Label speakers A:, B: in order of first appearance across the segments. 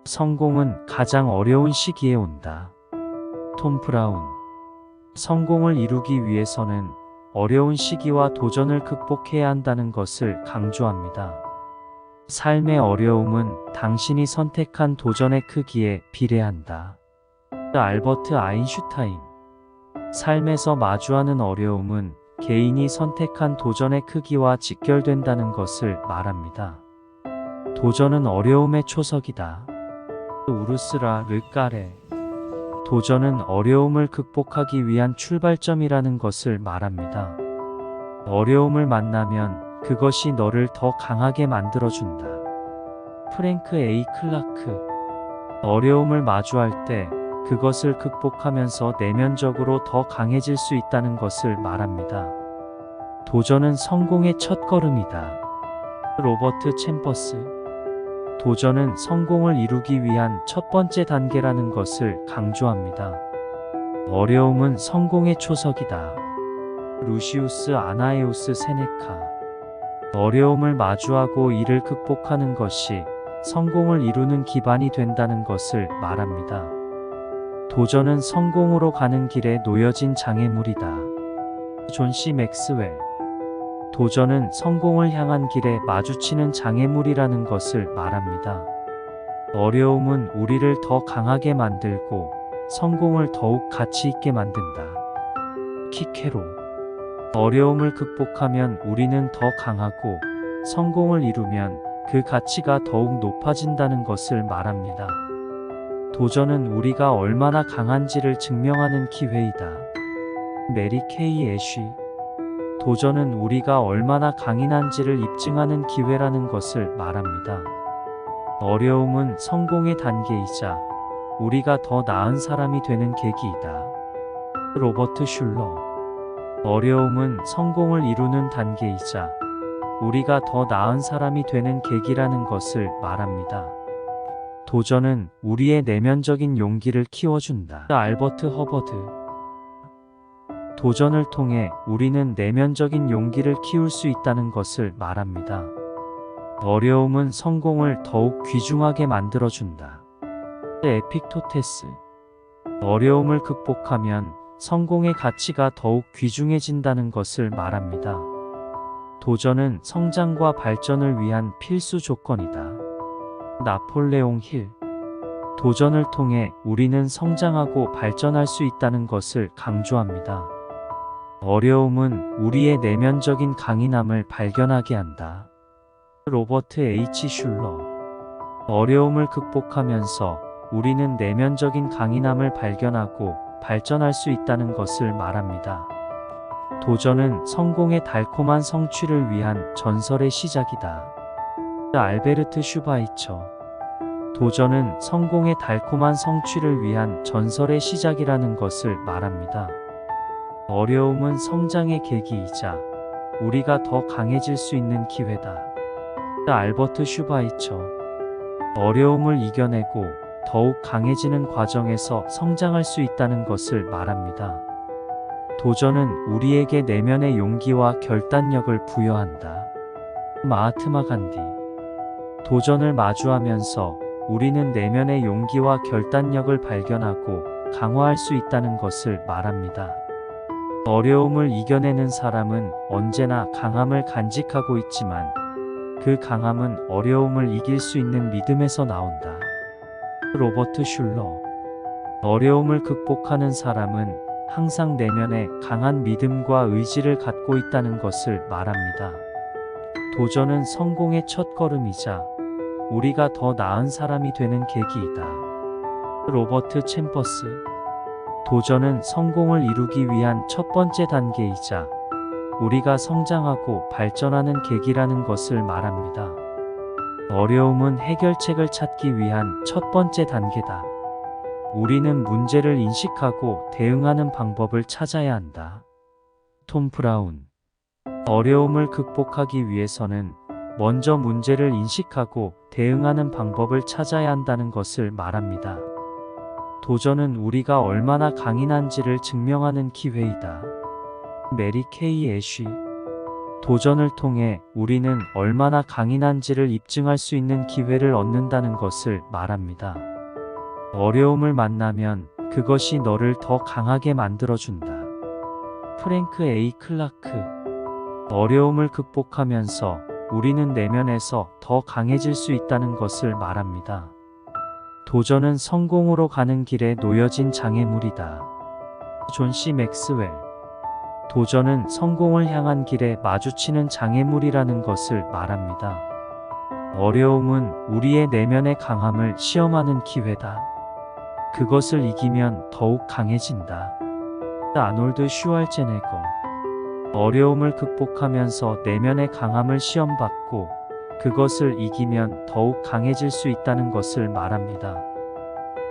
A: 성공은 가장 어려운 시기에 온다. 톰 브라운. 성공을 이루기 위해서는 어려운 시기와 도전을 극복해야 한다는 것을 강조합니다. 삶의 어려움은 당신이 선택한 도전의 크기에 비례한다. 알버트 아인슈타인. 삶에서 마주하는 어려움은 개인이 선택한 도전의 크기와 직결된다는 것을 말합니다. 도전은 어려움의 초석이다. 우르스라 르까레. 도전은 어려움을 극복하기 위한 출발점이라는 것을 말합니다. 어려움을 만나면 그것이 너를 더 강하게 만들어준다. 프랭크 A. 클라크. 어려움을 마주할 때 그것을 극복하면서 내면적으로 더 강해질 수 있다는 것을 말합니다. 도전은 성공의 첫걸음이다. 로버트 챔버스. 도전은 성공을 이루기 위한 첫 번째 단계라는 것을 강조합니다. 어려움은 성공의 초석이다. 루시우스 아나에우스 세네카. 어려움을 마주하고 이를 극복하는 것이 성공을 이루는 기반이 된다는 것을 말합니다. 도전은 성공으로 가는 길에 놓여진 장애물이다. 존 C. 맥스웰. 도전은 성공을 향한 길에 마주치는 장애물이라는 것을 말합니다. 어려움은 우리를 더 강하게 만들고 성공을 더욱 가치 있게 만든다. 키케로. 어려움을 극복하면 우리는 더 강하고 성공을 이루면 그 가치가 더욱 높아진다는 것을 말합니다. 도전은 우리가 얼마나 강한지를 증명하는 기회이다. 메리 케이 애쉬. 도전은 우리가 얼마나 강인한지를 입증하는 기회라는 것을 말합니다. 어려움은 성공의 단계이자 우리가 더 나은 사람이 되는 계기이다. 로버트 슐러. 어려움은 성공을 이루는 단계이자 우리가 더 나은 사람이 되는 계기라는 것을 말합니다. 도전은 우리의 내면적인 용기를 키워준다. 알버트 허버드. 도전을 통해 우리는 내면적인 용기를 키울 수 있다는 것을 말합니다. 어려움은 성공을 더욱 귀중하게 만들어준다. 에픽토테스. 어려움을 극복하면 성공의 가치가 더욱 귀중해진다는 것을 말합니다. 도전은 성장과 발전을 위한 필수 조건이다. 나폴레옹 힐. 도전을 통해 우리는 성장하고 발전할 수 있다는 것을 강조합니다. 어려움은 우리의 내면적인 강인함을 발견하게 한다. 로버트 H. 슐러. 어려움을 극복하면서 우리는 내면적인 강인함을 발견하고 발전할 수 있다는 것을 말합니다. 도전은 성공의 달콤한 성취를 위한 전설의 시작이다. 알베르트 슈바이처. 도전은 성공의 달콤한 성취를 위한 전설의 시작이라는 것을 말합니다. 어려움은 성장의 계기이자 우리가 더 강해질 수 있는 기회다. 알버트 슈바이처. 어려움을 이겨내고 더욱 강해지는 과정에서 성장할 수 있다는 것을 말합니다. 도전은 우리에게 내면의 용기와 결단력을 부여한다. 마하트마 간디. 도전을 마주하면서 우리는 내면의 용기와 결단력을 발견하고 강화할 수 있다는 것을 말합니다. 어려움을 이겨내는 사람은 언제나 강함을 간직하고 있지만 그 강함은 어려움을 이길 수 있는 믿음에서 나온다. 로버트 슐러. 어려움을 극복하는 사람은 항상 내면에 강한 믿음과 의지를 갖고 있다는 것을 말합니다. 도전은 성공의 첫걸음이자 우리가 더 나은 사람이 되는 계기이다. 로버트 챔버스. 도전은 성공을 이루기 위한 첫 번째 단계이자 우리가 성장하고 발전하는 계기라는 것을 말합니다. 어려움은 해결책을 찾기 위한 첫 번째 단계다. 우리는 문제를 인식하고 대응하는 방법을 찾아야 한다. 톰 브라운. 어려움을 극복하기 위해서는 먼저 문제를 인식하고 대응하는 방법을 찾아야 한다는 것을 말합니다. 도전은 우리가 얼마나 강인한지를 증명하는 기회이다. 메리 케이 애쉬. 도전을 통해 우리는 얼마나 강인한지를 입증할 수 있는 기회를 얻는다는 것을 말합니다. 어려움을 만나면 그것이 너를 더 강하게 만들어준다. 프랭크 A. 클라크. 어려움을 극복하면서 우리는 내면에서 더 강해질 수 있다는 것을 말합니다. 도전은 성공으로 가는 길에 놓여진 장애물이다. 존 C. 맥스웰. 도전은 성공을 향한 길에 마주치는 장애물이라는 것을 말합니다. 어려움은 우리의 내면의 강함을 시험하는 기회다. 그것을 이기면 더욱 강해진다. 아놀드 슈왈제네거. 어려움을 극복하면서 내면의 강함을 시험받고 그것을 이기면 더욱 강해질 수 있다는 것을 말합니다.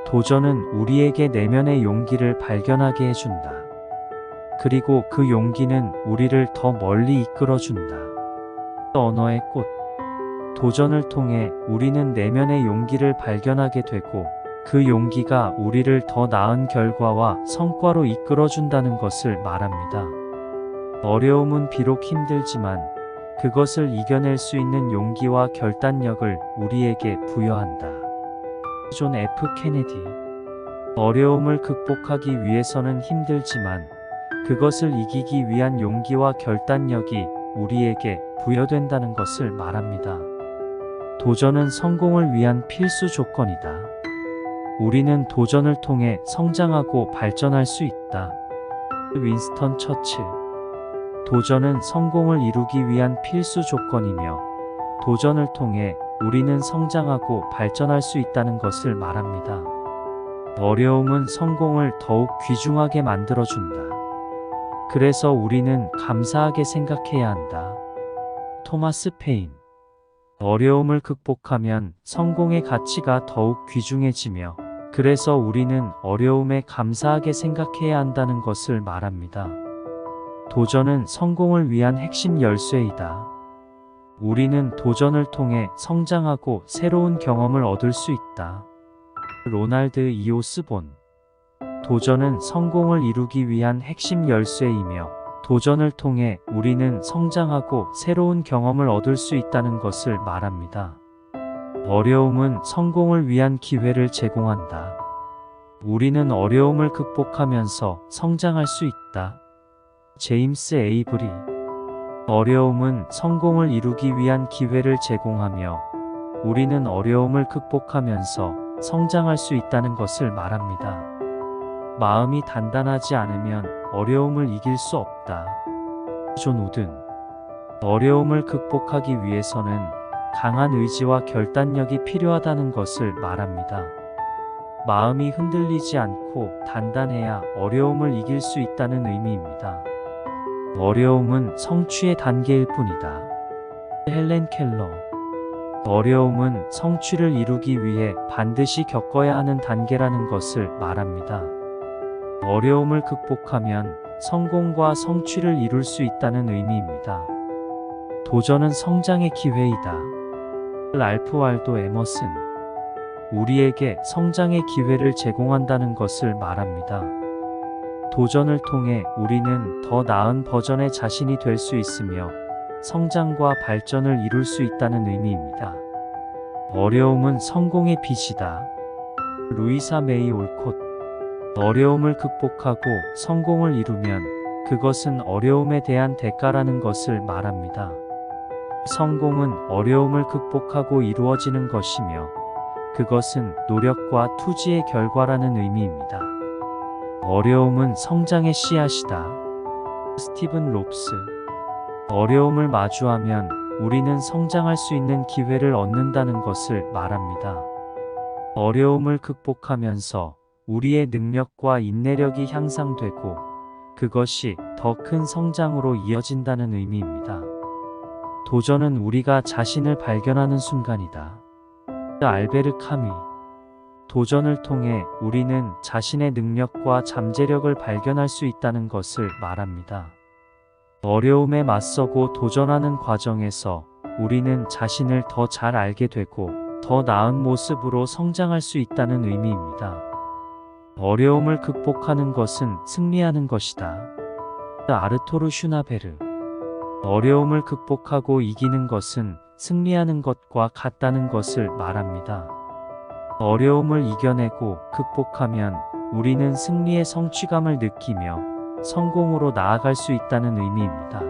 A: 도전은 우리에게 내면의 용기를 발견하게 해준다. 그리고 그 용기는 우리를 더 멀리 이끌어준다. 언어의 꽃. 도전을 통해 우리는 내면의 용기를 발견하게 되고 그 용기가 우리를 더 나은 결과와 성과로 이끌어준다는 것을 말합니다. 어려움은 비록 힘들지만 그것을 이겨낼 수 있는 용기와 결단력을 우리에게 부여한다. 존 F. 케네디. 어려움을 극복하기 위해서는 힘들지만 그것을 이기기 위한 용기와 결단력이 우리에게 부여된다는 것을 말합니다. 도전은 성공을 위한 필수 조건이다. 우리는 도전을 통해 성장하고 발전할 수 있다. 윈스턴 처칠. 도전은 성공을 이루기 위한 필수 조건이며 도전을 통해 우리는 성장하고 발전할 수 있다는 것을 말합니다. 어려움은 성공을 더욱 귀중하게 만들어준다. 그래서 우리는 감사하게 생각해야 한다. 토마스 페인. 어려움을 극복하면 성공의 가치가 더욱 귀중해지며 그래서 우리는 어려움에 감사하게 생각해야 한다는 것을 말합니다. 도전은 성공을 위한 핵심 열쇠이다. 우리는 도전을 통해 성장하고 새로운 경험을 얻을 수 있다. 로날드 E. 오스본. 도전은 성공을 이루기 위한 핵심 열쇠이며 도전을 통해 우리는 성장하고 새로운 경험을 얻을 수 있다는 것을 말합니다. 어려움은 성공을 위한 기회를 제공한다. 우리는 어려움을 극복하면서 성장할 수 있다. 제임스 에이브리. 어려움은 성공을 이루기 위한 기회를 제공하며 우리는 어려움을 극복하면서 성장할 수 있다는 것을 말합니다. 마음이 단단하지 않으면 어려움을 이길 수 없다. 존 우든. 어려움을 극복하기 위해서는 강한 의지와 결단력이 필요하다는 것을 말합니다. 마음이 흔들리지 않고 단단해야 어려움을 이길 수 있다는 의미입니다. 어려움은 성취의 단계일 뿐이다. 헬렌 켈러. 어려움은 성취를 이루기 위해 반드시 겪어야 하는 단계라는 것을 말합니다. 어려움을 극복하면 성공과 성취를 이룰 수 있다는 의미입니다. 도전은 성장의 기회이다. 랄프 waldo 에머슨. 우리에게 성장의 기회를 제공한다는 것을 말합니다. 도전을 통해 우리는 더 나은 버전의 자신이 될 수 있으며 성장과 발전을 이룰 수 있다는 의미입니다. 어려움은 성공의 빛이다. 루이사 메이 올콧. 어려움을 극복하고 성공을 이루면 그것은 어려움에 대한 대가라는 것을 말합니다. 성공은 어려움을 극복하고 이루어지는 것이며 그것은 노력과 투지의 결과라는 의미입니다. 어려움은 성장의 씨앗이다. 스티븐 롭스. 어려움을 마주하면 우리는 성장할 수 있는 기회를 얻는다는 것을 말합니다. 어려움을 극복하면서 우리의 능력과 인내력이 향상되고 그것이 더 큰 성장으로 이어진다는 의미입니다. 도전은 우리가 자신을 발견하는 순간이다. 알베르 카미. 도전을 통해 우리는 자신의 능력과 잠재력을 발견할 수 있다는 것을 말합니다. 어려움에 맞서고 도전하는 과정에서 우리는 자신을 더 잘 알게 되고 더 나은 모습으로 성장할 수 있다는 의미입니다. 어려움을 극복하는 것은 승리하는 것이다. 아르토르 슈나베르. 어려움을 극복하고 이기는 것은 승리하는 것과 같다는 것을 말합니다. 어려움을 이겨내고 극복하면 우리는 승리의 성취감을 느끼며 성공으로 나아갈 수 있다는 의미입니다.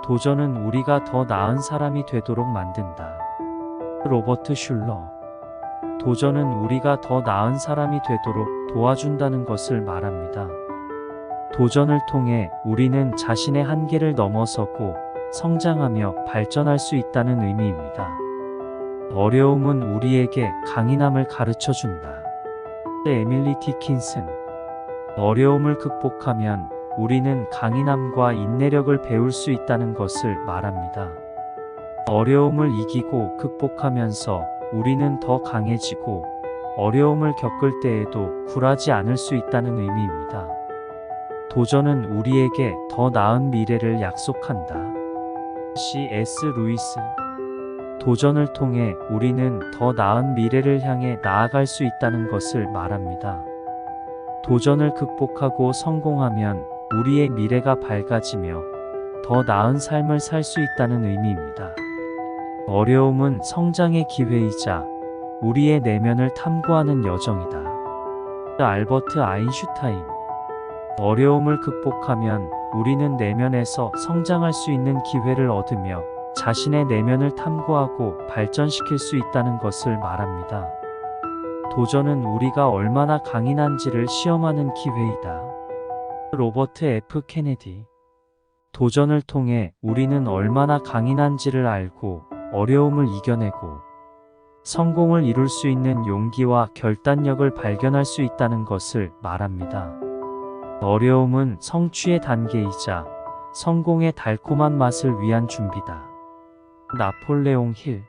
A: 도전은 우리가 더 나은 사람이 되도록 만든다. 로버트 슐러. 도전은 우리가 더 나은 사람이 되도록 도와준다는 것을 말합니다. 도전을 통해 우리는 자신의 한계를 넘어서고 성장하며 발전할 수 있다는 의미입니다. 어려움은 우리에게 강인함을 가르쳐 준다. 에밀리 디킨슨. 어려움을 극복하면 우리는 강인함과 인내력을 배울 수 있다는 것을 말합니다. 어려움을 이기고 극복하면서 우리는 더 강해지고 어려움을 겪을 때에도 굴하지 않을 수 있다는 의미입니다. 도전은 우리에게 더 나은 미래를 약속한다. C.S. 루이스. 도전을 통해 우리는 더 나은 미래를 향해 나아갈 수 있다는 것을 말합니다. 도전을 극복하고 성공하면 우리의 미래가 밝아지며 더 나은 삶을 살 수 있다는 의미입니다. 어려움은 성장의 기회이자 우리의 내면을 탐구하는 여정이다. 알버트 아인슈타인. 어려움을 극복하면 우리는 내면에서 성장할 수 있는 기회를 얻으며 자신의 내면을 탐구하고 발전시킬 수 있다는 것을 말합니다. 도전은 우리가 얼마나 강인한지를 시험하는 기회이다. 로버트 F. 케네디. 도전을 통해 우리는 얼마나 강인한지를 알고 어려움을 이겨내고 성공을 이룰 수 있는 용기와 결단력을 발견할 수 있다는 것을 말합니다. 어려움은 성취의 단계이자 성공의 달콤한 맛을 위한 준비다. 나폴레옹 힐.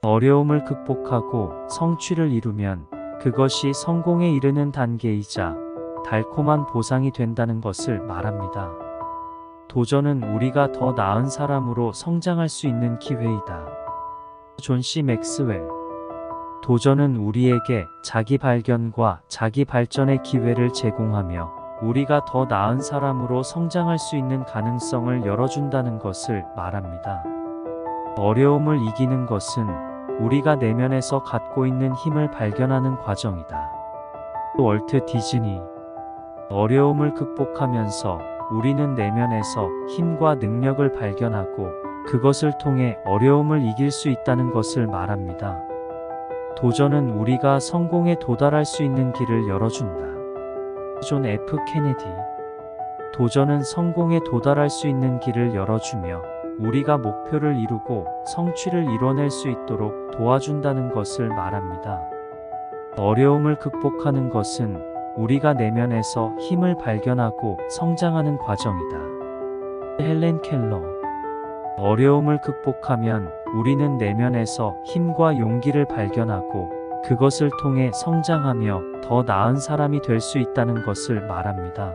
A: 어려움을 극복하고 성취를 이루면 그것이 성공에 이르는 단계이자 달콤한 보상이 된다는 것을 말합니다. 도전은 우리가 더 나은 사람으로 성장할 수 있는 기회이다. 존 C. 맥스웰. 도전은 우리에게 자기 발견과 자기 발전의 기회를 제공하며 우리가 더 나은 사람으로 성장할 수 있는 가능성을 열어준다는 것을 말합니다. 어려움을 이기는 것은 우리가 내면에서 갖고 있는 힘을 발견하는 과정이다. 월트 디즈니. 어려움을 극복하면서 우리는 내면에서 힘과 능력을 발견하고 그것을 통해 어려움을 이길 수 있다는 것을 말합니다. 도전은 우리가 성공에 도달할 수 있는 길을 열어준다. 존 F. 케네디. 도전은 성공에 도달할 수 있는 길을 열어주며 우리가 목표를 이루고 성취를 이뤄낼 수 있도록 도와준다는 것을 말합니다. 어려움을 극복하는 것은 우리가 내면에서 힘을 발견하고 성장하는 과정이다. 헬렌 켈러. 어려움을 극복하면 우리는 내면에서 힘과 용기를 발견하고 그것을 통해 성장하며 더 나은 사람이 될 수 있다는 것을 말합니다.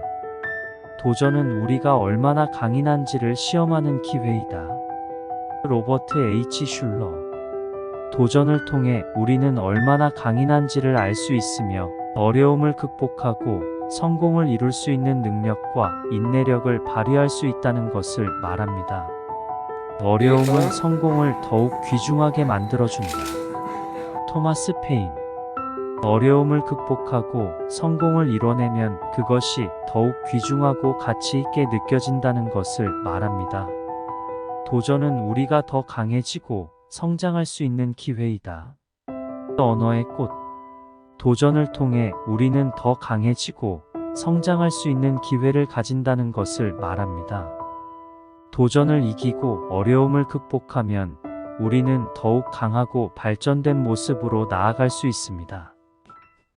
A: 도전은 우리가 얼마나 강인한지를 시험하는 기회이다. 로버트 H. 슐러. 도전을 통해 우리는 얼마나 강인한지를 알 수 있으며 어려움을 극복하고 성공을 이룰 수 있는 능력과 인내력을 발휘할 수 있다는 것을 말합니다. 어려움은 성공을 더욱 귀중하게 만들어준다. 토마스 페인. 어려움을 극복하고 성공을 이뤄내면 그것이 더욱 귀중하고 가치 있게 느껴진다는 것을 말합니다. 도전은 우리가 더 강해지고 성장할 수 있는 기회이다. 언어의 꽃. 도전을 통해 우리는 더 강해지고 성장할 수 있는 기회를 가진다는 것을 말합니다. 도전을 이기고 어려움을 극복하면 우리는 더욱 강하고 발전된 모습으로 나아갈 수 있습니다.